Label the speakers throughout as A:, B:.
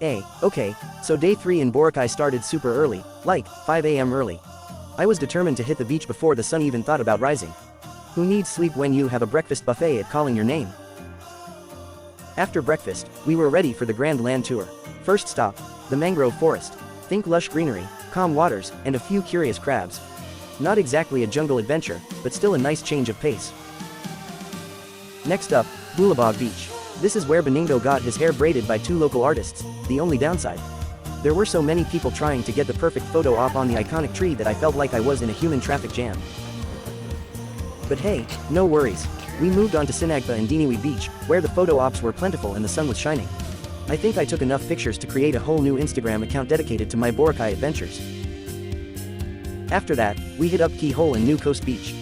A: Okay, so day 3 in Boracay started super early, like 5 a.m. early. I was determined to hit the beach before the sun even thought about rising. Who needs sleep when you have a breakfast buffet at calling your name? After breakfast, we were ready for the grand land tour. First stop, the mangrove forest. Think lush greenery, calm waters, and a few curious crabs. Not exactly a jungle adventure, but still a nice change of pace. Next up, Bulabog Beach. This is where Benigno got his hair braided by 2 local artists. The only downside: there were so many people trying to get the perfect photo op on the iconic tree that I felt like I was in a human traffic jam. But hey, no worries. We moved on to Sinagpa and Diniwi Beach, where the photo ops were plentiful and the sun was shining. I think I took enough pictures to create a whole new Instagram account dedicated to my Boracay adventures. After that, we hit up Key Hole and New Coast Beach.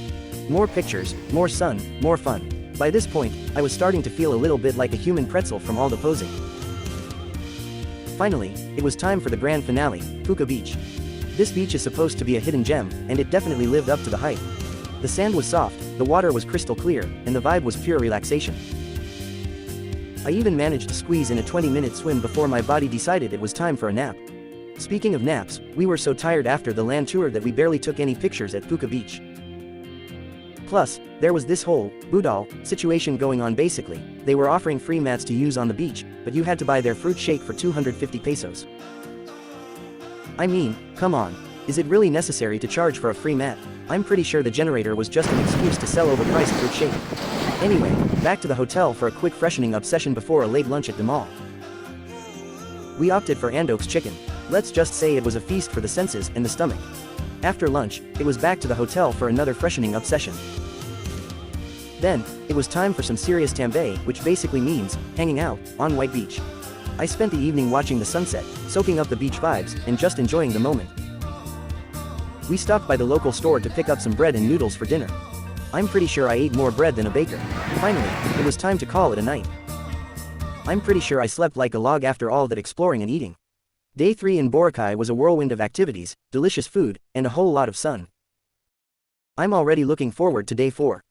A: More pictures, more sun, more fun. By this point, I was starting to feel a little bit like a human pretzel from all the posing. Finally, it was time for the grand finale, Puka Beach. This beach is supposed to be a hidden gem, and it definitely lived up to the hype. The sand was soft, the water was crystal clear, and the vibe was pure relaxation. I even managed to squeeze in a 20-minute swim before my body decided it was time for a nap. Speaking of naps, we were so tired after the land tour that we barely took any pictures at Puka Beach. Plus, there was this whole budal situation going on. Basically, they were offering free mats to use on the beach, but you had to buy their fruit shake for 250 pesos. I mean, come on, is it really necessary to charge for a free mat? I'm pretty sure the generator was just an excuse to sell overpriced fruit shake. Anyway, back to the hotel for a quick freshening up session before a late lunch at the mall. We opted for Andoke's chicken. Let's just say it was a feast for the senses and the stomach. After lunch, it was back to the hotel for another freshening up session. Then, it was time for some serious tambay, which basically means hanging out on White Beach. I spent the evening watching the sunset, soaking up the beach vibes, and just enjoying the moment. We stopped by the local store to pick up some bread and noodles for dinner. I'm pretty sure I ate more bread than a baker. Finally, it was time to call it a night. I'm pretty sure I slept like a log after all that exploring and eating. Day 3 in Boracay was a whirlwind of activities, delicious food, and a whole lot of sun. I'm already looking forward to day 4.